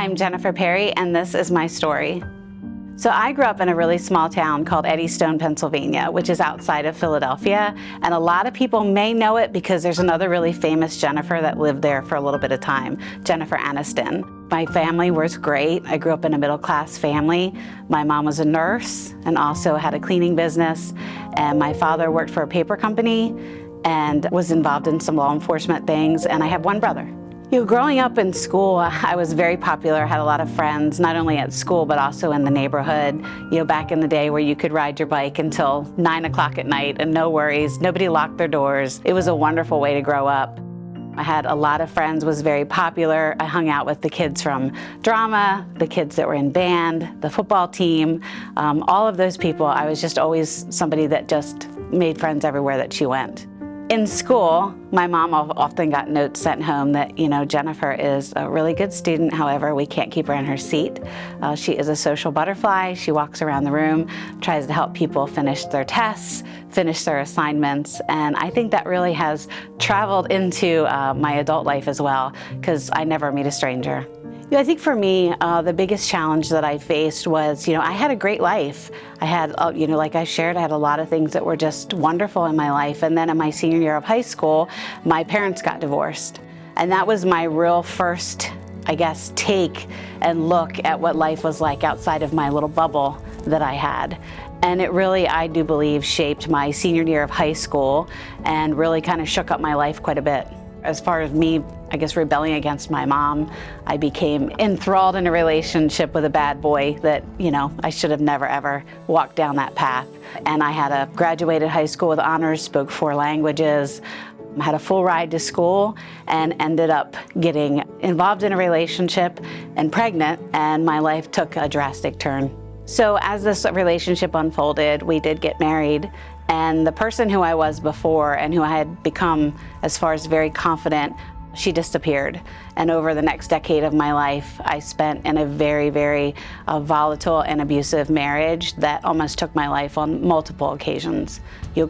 I'm Jennifer Perri, and this is my story. So I grew up in a really small town called Eddystone, Pennsylvania, which is outside of Philadelphia. And a lot of people may know it because there's another really famous Jennifer that lived there for a little bit of time, Jennifer Aniston. My family was great. I grew up in a middle-class family. My mom was a nurse and also had a cleaning business. And my father worked for a paper company and was involved in some law enforcement things. And I have one brother. Growing up in school, I was very popular. I had a lot of friends, not only at school, but also in the neighborhood. Back in the day where you could ride your bike until 9 o'clock at night and no worries, nobody locked their doors. It was a wonderful way to grow up. I had a lot of friends, was very popular. I hung out with the kids from drama, the kids that were in band, the football team, all of those people. I was just always somebody that just made friends everywhere that she went. In school, my mom often got notes sent home that, Jennifer is a really good student. However, we can't keep her in her seat. She is a social butterfly. She walks around the room, tries to help people finish their tests, finish their assignments. And I think that really has traveled into my adult life as well, because I never meet a stranger. I think for me, the biggest challenge that I faced was, I had a great life. I had, like I shared, I had a lot of things that were just wonderful in my life. And then in my senior year of high school, my parents got divorced. And that was my real first, take and look at what life was like outside of my little bubble that I had. And it really, I do believe, shaped my senior year of high school and really kind of shook up my life quite a bit. As far as me, rebelling against my mom, I became enthralled in a relationship with a bad boy that, I should have never ever walked down that path. And I graduated high school with honors, spoke 4 languages, had a full ride to school, and ended up getting involved in a relationship and pregnant, and my life took a drastic turn. So as this relationship unfolded, we did get married. And the person who I was before and who I had become, as far as very confident, she disappeared. And over the next decade of my life, I spent in a very, very volatile and abusive marriage that almost took my life on multiple occasions.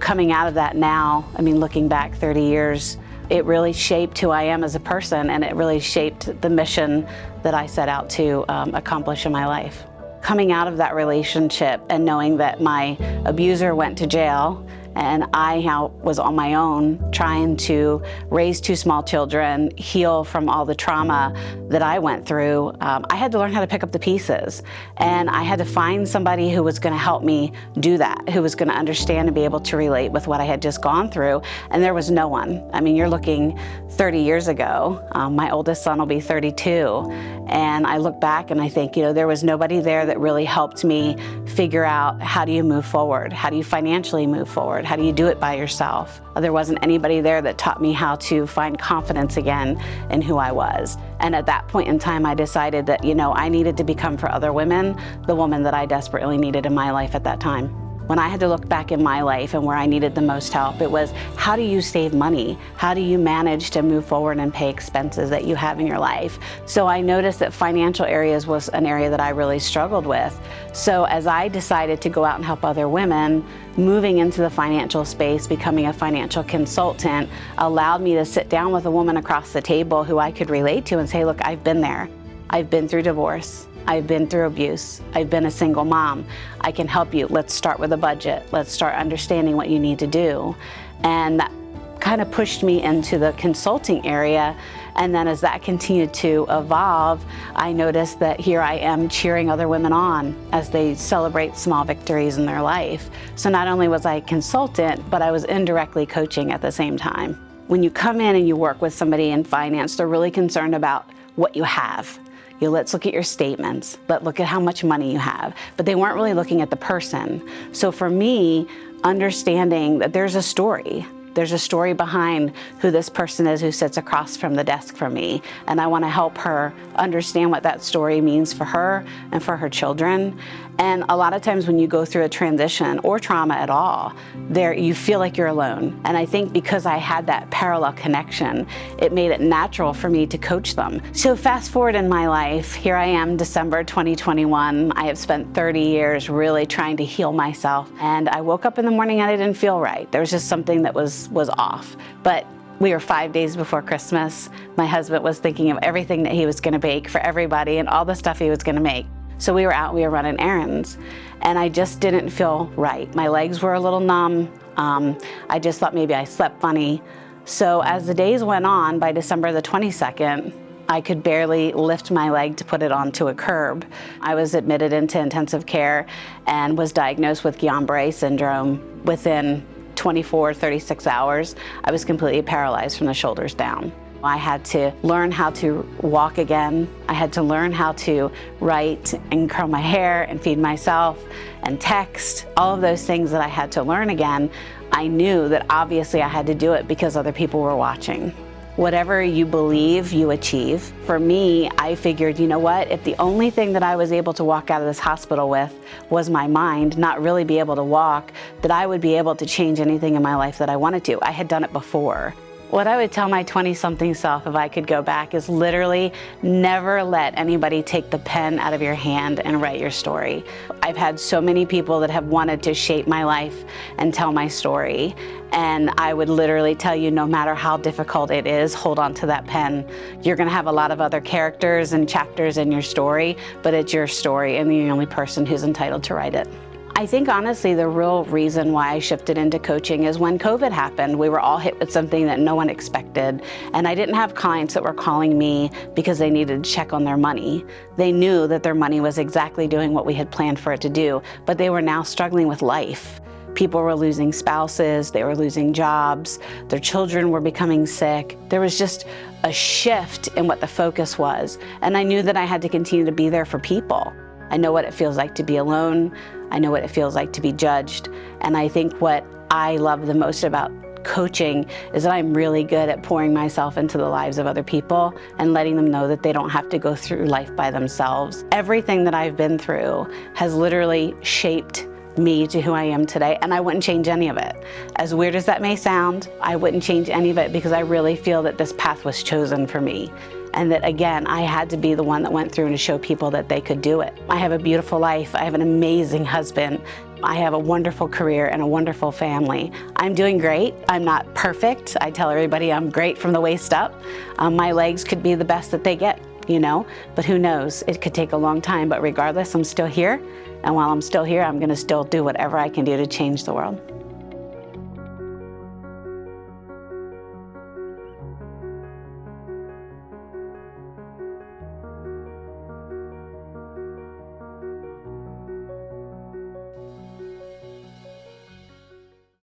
Coming out of that now, looking back 30 years, it really shaped who I am as a person, and it really shaped the mission that I set out to accomplish in my life. Coming out of that relationship and knowing that my abuser went to jail and I now was on my own trying to raise 2 small children, heal from all the trauma that I went through, I had to learn how to pick up the pieces. And I had to find somebody who was going to help me do that, who was going to understand and be able to relate with what I had just gone through. And there was no one. You're looking 30 years ago. My oldest son will be 32. And I look back and I think, there was nobody there that really helped me figure out, how do you move forward? How do you financially move forward? How do you do it by yourself? There wasn't anybody there that taught me how to find confidence again in who I was. And at that point in time, I decided that, I needed to become for other women the woman that I desperately needed in my life at that time. When I had to look back in my life and where I needed the most help, it was, how do you save money? How do you manage to move forward and pay expenses that you have in your life? So I noticed that financial areas was an area that I really struggled with. So as I decided to go out and help other women, moving into the financial space, becoming a financial consultant, allowed me to sit down with a woman across the table who I could relate to and say, look, I've been there. I've been through divorce. I've been through abuse. I've been a single mom. I can help you. Let's start with a budget. Let's start understanding what you need to do. And that kind of pushed me into the consulting area. And then as that continued to evolve, I noticed that here I am cheering other women on as they celebrate small victories in their life. So not only was I a consultant, but I was indirectly coaching at the same time. When you come in and you work with somebody in finance, they're really concerned about what you have. Let's look at your statements. Let's look at how much money you have. But they weren't really looking at the person. So for me, understanding that there's a story. There's a story behind who this person is who sits across from the desk from me. And I want to help her understand what that story means for her and for her children. And a lot of times when you go through a transition or trauma at all, you feel like you're alone. And I think because I had that parallel connection, it made it natural for me to coach them. So fast forward in my life, here I am, December 2021. I have spent 30 years really trying to heal myself. And I woke up in the morning and I didn't feel right. There was just something that was off. But We were 5 days before Christmas. My husband was thinking of everything that he was gonna bake for everybody and all the stuff he was gonna make. So we were running errands, and I just didn't feel right. My legs were a little numb. I just thought maybe I slept funny. So as the days went on, by December the 22nd, I could barely lift my leg to put it onto a curb. I was admitted into intensive care and was diagnosed with Guillain-Barré syndrome. Within 24, 36 hours, I was completely paralyzed from the shoulders down. I had to learn how to walk again. I had to learn how to write and curl my hair and feed myself and text. All of those things that I had to learn again, I knew that obviously I had to do it because other people were watching. Whatever you believe, you achieve. For me, I figured, you know what, if the only thing that I was able to walk out of this hospital with was my mind, not really be able to walk, that I would be able to change anything in my life that I wanted to. I had done it before. What I would tell my 20-something self if I could go back is literally never let anybody take the pen out of your hand and write your story. I've had so many people that have wanted to shape my life and tell my story, and I would literally tell you, no matter how difficult it is, hold on to that pen. You're gonna have a lot of other characters and chapters in your story, but it's your story, and you're the only person who's entitled to write it. I think honestly the real reason why I shifted into coaching is when COVID happened, we were all hit with something that no one expected, and I didn't have clients that were calling me because they needed to check on their money. They knew that their money was exactly doing what we had planned for it to do, but they were now struggling with life. People were losing spouses, they were losing jobs, their children were becoming sick. There was just a shift in what the focus was, and I knew that I had to continue to be there for people. I know what it feels like to be alone. I know what it feels like to be judged. And I think what I love the most about coaching is that I'm really good at pouring myself into the lives of other people and letting them know that they don't have to go through life by themselves. Everything that I've been through has literally shaped me to who I am today, and I wouldn't change any of it. As weird as that may sound, I wouldn't change any of it because I really feel that this path was chosen for me. And that again, I had to be the one that went through and to show people that they could do it. I have a beautiful life. I have an amazing husband. I have a wonderful career and a wonderful family. I'm doing great. I'm not perfect. I tell everybody I'm great from the waist up. My legs could be the best that they get, you know, but who knows? It could take a long time, but regardless, I'm still here. And while I'm still here, I'm gonna still do whatever I can do to change the world.